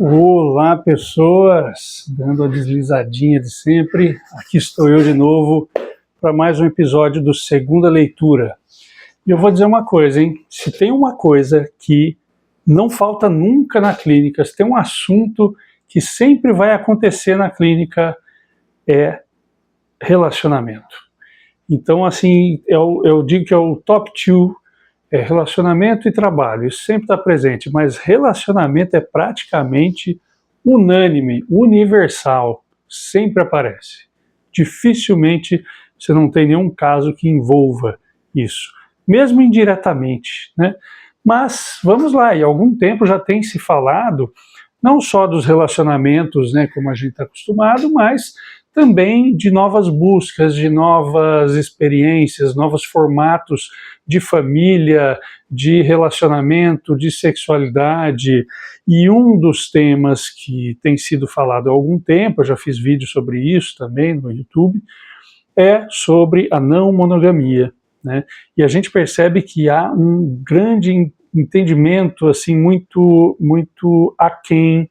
Olá, pessoas! Dando a deslizadinha de sempre, aqui estou eu de novo para mais um episódio do Segunda Leitura. E eu vou dizer uma coisa, hein? Se tem uma coisa que não falta nunca na clínica, se tem um assunto que sempre vai acontecer na clínica, é relacionamento. Então, assim, eu digo que é o top 2, relacionamento e trabalho, isso sempre está presente, mas relacionamento é praticamente unânime, universal, sempre aparece. Dificilmente você não tem nenhum caso que envolva isso, mesmo indiretamente, né? Mas vamos lá, e há algum tempo já tem se falado não só dos relacionamentos, né, como a gente está acostumado, mas também de novas buscas, de novas experiências, novos formatos de família, de relacionamento, de sexualidade. E um dos temas que tem sido falado há algum tempo, eu já fiz vídeo sobre isso também no YouTube, é sobre a não monogamia, né? E a gente percebe que há um grande entendimento assim muito aquém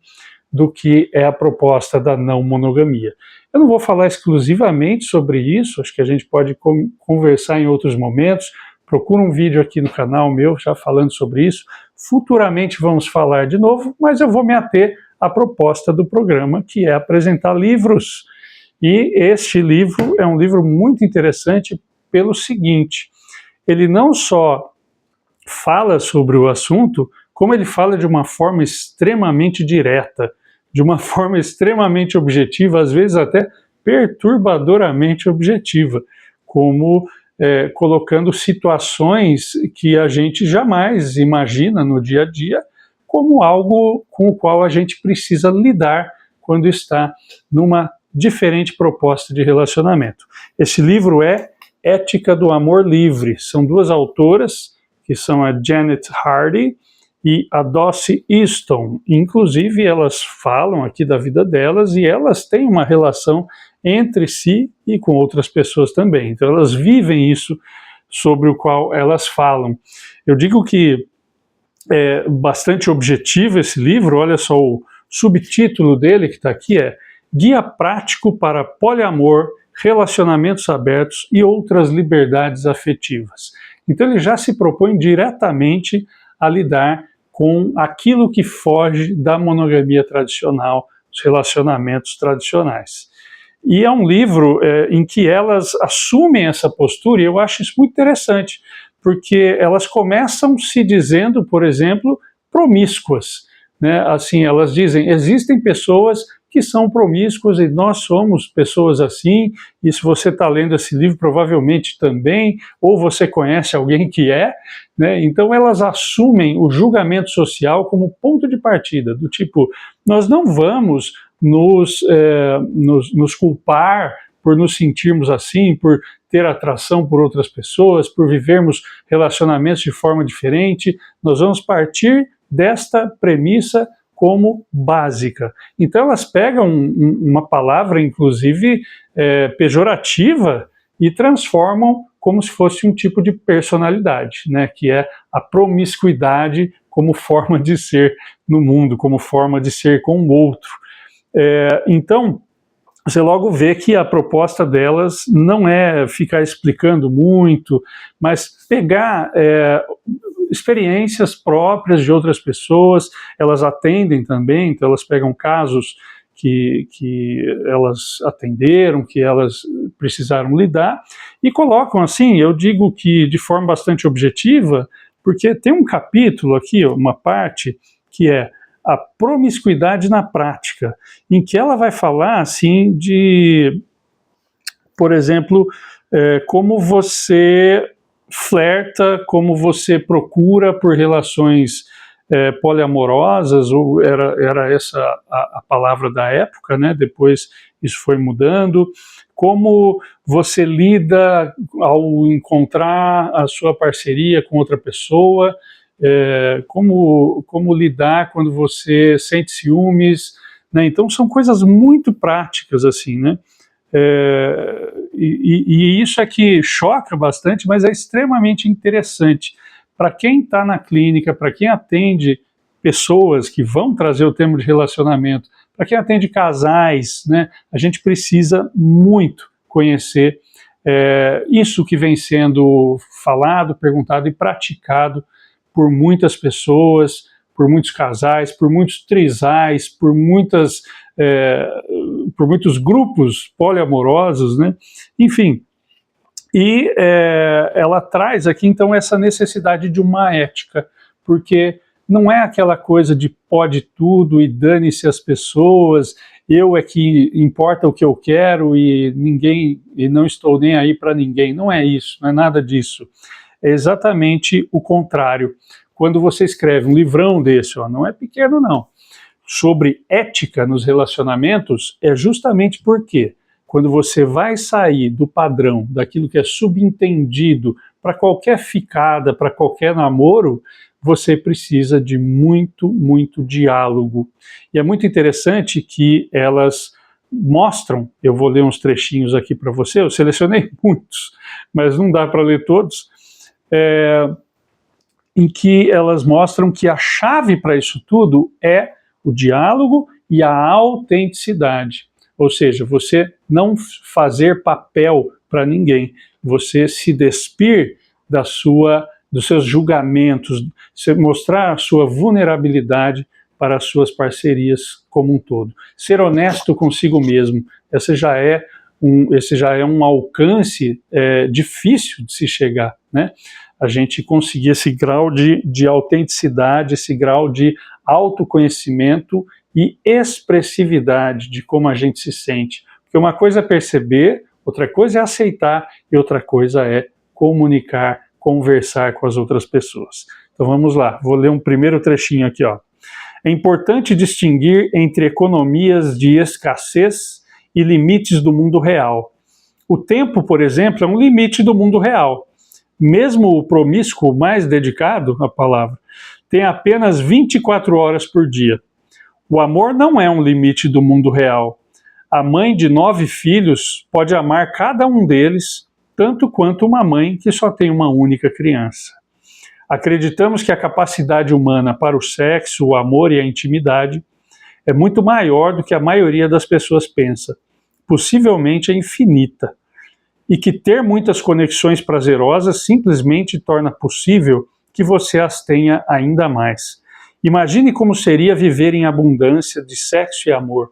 do que é a proposta da não monogamia. Eu não vou falar exclusivamente sobre isso, acho que a gente pode conversar em outros momentos. Procura um vídeo aqui no canal meu já falando sobre isso. Futuramente vamos falar de novo, mas eu vou me ater à proposta do programa, que é apresentar livros. E este livro é um livro muito interessante pelo seguinte: ele não só fala sobre o assunto, como ele fala de uma forma extremamente direta, de uma forma extremamente objetiva, às vezes até perturbadoramente objetiva, como colocando situações que a gente jamais imagina no dia a dia como algo com o qual a gente precisa lidar quando está numa diferente proposta de relacionamento. Esse livro é Ética do Amor Livre. São duas autoras, que são a Janet Hardy e a Dossie Easton. Inclusive, elas falam aqui da vida delas e elas têm uma relação entre si e com outras pessoas também. Então, elas vivem isso sobre o qual elas falam. Eu digo que é bastante objetivo esse livro. Olha só, o subtítulo dele que está aqui é Guia Prático para Poliamor, Relacionamentos Abertos e Outras Liberdades Afetivas. Então ele já se propõe diretamente a lidar com aquilo que foge da monogamia tradicional, dos relacionamentos tradicionais. E é um livro em que elas assumem essa postura, e eu acho isso muito interessante, porque elas começam se dizendo, por exemplo, promíscuas, né? Assim, elas dizem, existem pessoas que são promíscuas e nós somos pessoas assim, e se você está lendo esse livro provavelmente também, ou você conhece alguém que é, né? Então elas assumem o julgamento social como ponto de partida, do tipo, nós não vamos nos culpar por nos sentirmos assim, por ter atração por outras pessoas, por vivermos relacionamentos de forma diferente, nós vamos partir desta premissa como básica. Então elas pegam uma palavra, inclusive, pejorativa e transformam como se fosse um tipo de personalidade, né, que é a promiscuidade como forma de ser no mundo, como forma de ser com o outro. Então, você logo vê que a proposta delas não é ficar explicando muito, mas pegar experiências próprias de outras pessoas. Elas atendem também, então elas pegam casos que elas atenderam, que elas precisaram lidar, e colocam assim, eu digo que de forma bastante objetiva, porque tem um capítulo aqui, uma parte, que é a promiscuidade na prática, em que ela vai falar assim de, por exemplo, como você flerta, como você procura por relações poliamorosas, ou era essa a palavra da época, né? Depois isso foi mudando, como você lida ao encontrar a sua parceria com outra pessoa, como lidar quando você sente ciúmes, né? Então são coisas muito práticas assim, né? E isso é que choca bastante, mas é extremamente interessante para quem está na clínica, para quem atende pessoas que vão trazer o tema de relacionamento, para quem atende casais, né, a gente precisa muito conhecer isso que vem sendo falado, perguntado e praticado por muitas pessoas, por muitos casais, por muitos trisais, por muitos grupos poliamorosos, né? Enfim. E ela traz aqui, então, essa necessidade de uma ética, porque não é aquela coisa de pode tudo e dane-se as pessoas, eu é que importa o que eu quero e não estou nem aí para ninguém. Não é isso, não é nada disso. É exatamente o contrário. Quando você escreve um livrão desse, ó, não é pequeno não, sobre ética nos relacionamentos, é justamente porque quando você vai sair do padrão, daquilo que é subentendido para qualquer ficada, para qualquer namoro, você precisa de muito, muito diálogo. E é muito interessante que elas mostram, eu vou ler uns trechinhos aqui para você, eu selecionei muitos, mas não dá para ler todos, em que elas mostram que a chave para isso tudo é o diálogo e a autenticidade. Ou seja, você não fazer papel para ninguém, você se despir dos seus julgamentos, você mostrar a sua vulnerabilidade para as suas parcerias como um todo. Ser honesto consigo mesmo, esse já é um alcance difícil de se chegar, né? A gente conseguir esse grau de autenticidade, esse grau de autoconhecimento e expressividade de como a gente se sente. Porque uma coisa é perceber, outra coisa é aceitar e outra coisa é comunicar, conversar com as outras pessoas. Então vamos lá, vou ler um primeiro trechinho aqui, ó. É importante distinguir entre economias de escassez e limites do mundo real. O tempo, por exemplo, é um limite do mundo real. Mesmo o promíscuo mais dedicado à palavra tem apenas 24 horas por dia. O amor não é um limite do mundo real. A mãe de 9 filhos pode amar cada um deles tanto quanto uma mãe que só tem uma única criança. Acreditamos que a capacidade humana para o sexo, o amor e a intimidade é muito maior do que a maioria das pessoas pensa. Possivelmente é infinita. E que ter muitas conexões prazerosas simplesmente torna possível que você as tenha ainda mais. Imagine como seria viver em abundância de sexo e amor.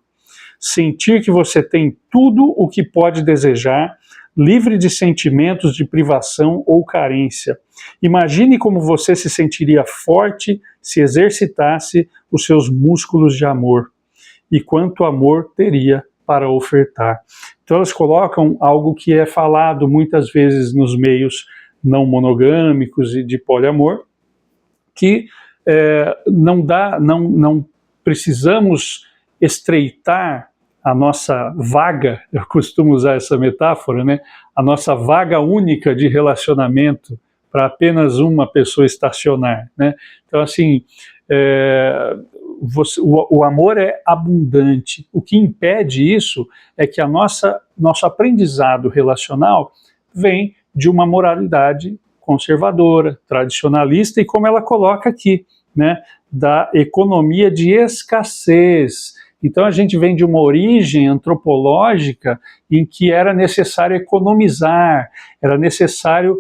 Sentir que você tem tudo o que pode desejar, livre de sentimentos de privação ou carência. Imagine como você se sentiria forte se exercitasse os seus músculos de amor. E quanto amor teria para ofertar. Então elas colocam algo que é falado muitas vezes nos meios não monogâmicos e de poliamor, que não precisamos estreitar a nossa vaga, eu costumo usar essa metáfora, né? A nossa vaga única de relacionamento para apenas uma pessoa estacionar, né? Então assim, o amor é abundante. O que impede isso é que nosso aprendizado relacional vem de uma moralidade conservadora, tradicionalista, e como ela coloca aqui, né, da economia de escassez. Então a gente vem de uma origem antropológica em que era necessário economizar, era necessário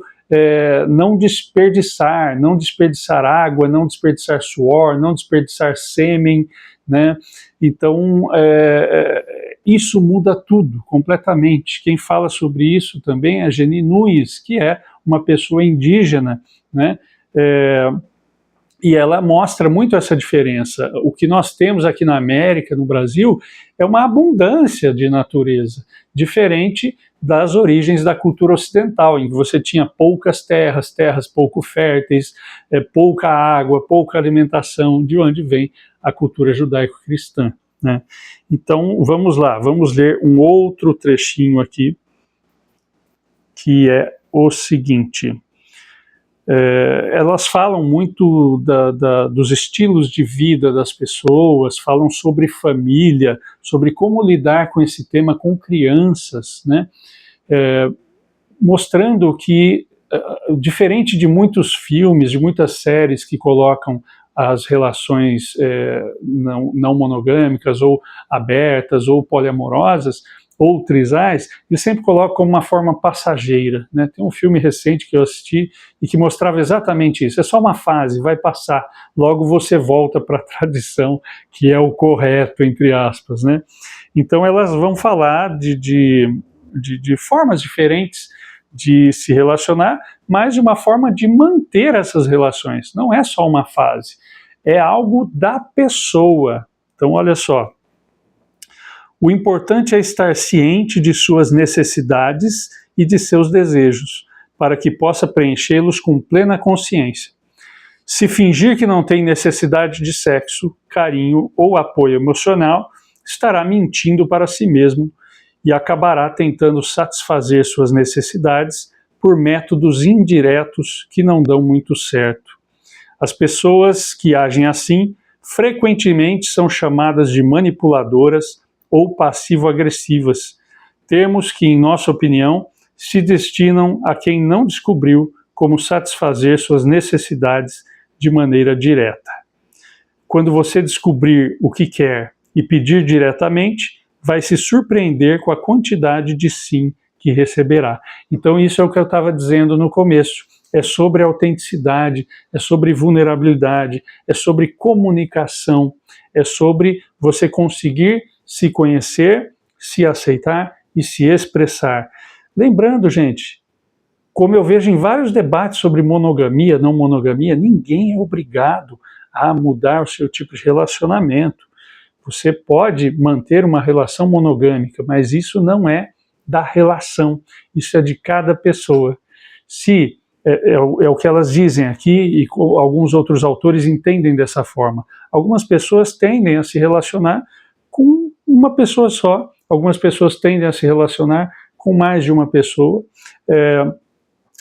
não desperdiçar água, não desperdiçar suor, não desperdiçar sêmen, né? Então isso muda tudo completamente. Quem fala sobre isso também é a Geni Nunes, que é uma pessoa indígena, né? E ela mostra muito essa diferença. O que nós temos aqui na América, no Brasil, é uma abundância de natureza, diferente das origens da cultura ocidental, em que você tinha poucas terras pouco férteis, pouca água, pouca alimentação, de onde vem a cultura judaico-cristã, né? Então, vamos lá, vamos ler um outro trechinho aqui, que é o seguinte. Elas falam muito dos estilos de vida das pessoas, falam sobre família, sobre como lidar com esse tema com crianças, né? Mostrando que, diferente de muitos filmes, de muitas séries que colocam as relações não monogâmicas, ou abertas, ou poliamorosas, ou trisais, ele sempre coloca como uma forma passageira, né? Tem um filme recente que eu assisti e que mostrava exatamente isso. É só uma fase, vai passar, logo você volta para a tradição, que é o correto, entre aspas, né? Então elas vão falar de formas diferentes de se relacionar, mas de uma forma de manter essas relações. Não é só uma fase, é algo da pessoa. Então olha só, o importante é estar ciente de suas necessidades e de seus desejos, para que possa preenchê-los com plena consciência. Se fingir que não tem necessidade de sexo, carinho ou apoio emocional, estará mentindo para si mesmo e acabará tentando satisfazer suas necessidades por métodos indiretos que não dão muito certo. As pessoas que agem assim frequentemente são chamadas de manipuladoras ou passivo-agressivas, termos que, em nossa opinião, se destinam a quem não descobriu como satisfazer suas necessidades de maneira direta. Quando você descobrir o que quer e pedir diretamente, vai se surpreender com a quantidade de sim que receberá. Então isso é o que eu estava dizendo no começo, é sobre autenticidade, é sobre vulnerabilidade, é sobre comunicação, é sobre você conseguir se conhecer, se aceitar e se expressar. Lembrando, gente, como eu vejo em vários debates sobre monogamia, não monogamia, ninguém é obrigado a mudar o seu tipo de relacionamento. Você pode manter uma relação monogâmica, mas isso não é da relação, isso é de cada pessoa. Se é o que elas dizem aqui, e alguns outros autores entendem dessa forma. Algumas pessoas tendem a se relacionar com uma pessoa só, algumas pessoas tendem a se relacionar com mais de uma pessoa,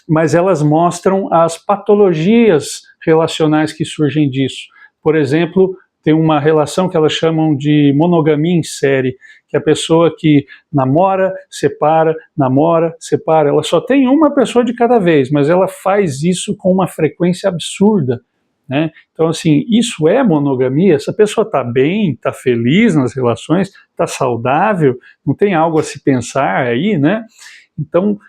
mas elas mostram as patologias relacionais que surgem disso. Por exemplo, tem uma relação que elas chamam de monogamia em série, que é a pessoa que namora, separa, ela só tem uma pessoa de cada vez, mas ela faz isso com uma frequência absurda, né? Então, assim, isso é monogamia? Essa pessoa está bem, está feliz nas relações, está saudável, não tem algo a se pensar aí, né? Então,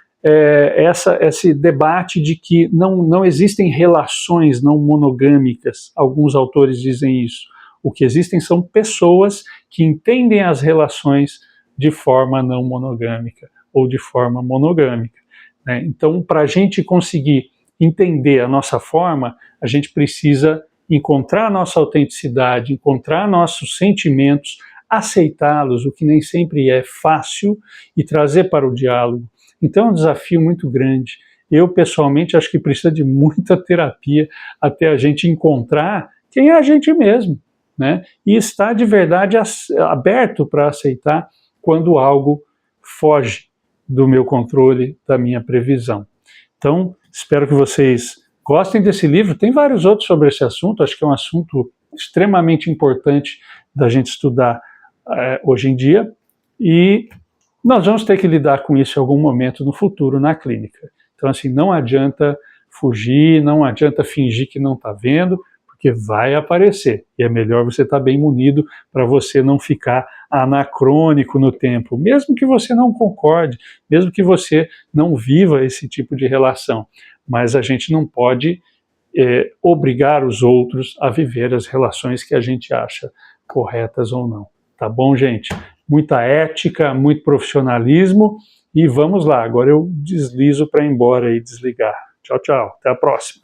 esse debate de que não existem relações não monogâmicas, alguns autores dizem isso. O que existem são pessoas que entendem as relações de forma não monogâmica ou de forma monogâmica, né? Então, para a gente conseguir entender a nossa forma, a gente precisa encontrar a nossa autenticidade, encontrar nossos sentimentos, aceitá-los, o que nem sempre é fácil, e trazer para o diálogo. Então é um desafio muito grande. Eu, pessoalmente, acho que precisa de muita terapia até a gente encontrar quem é a gente mesmo, né? E estar de verdade aberto para aceitar quando algo foge do meu controle, da minha previsão. Então, espero que vocês gostem desse livro. Tem vários outros sobre esse assunto, acho que é um assunto extremamente importante da gente estudar hoje em dia, e nós vamos ter que lidar com isso em algum momento no futuro na clínica. Então, assim, não adianta fugir, não adianta fingir que não está vendo, porque vai aparecer. E é melhor você estar bem munido para você não ficar anacrônico no tempo, mesmo que você não concorde, mesmo que você não viva esse tipo de relação. Mas a gente não pode obrigar os outros a viver as relações que a gente acha corretas ou não. Tá bom, gente? Muita ética, muito profissionalismo, e vamos lá, agora eu deslizo para ir embora e desligar. Tchau, tchau, até a próxima.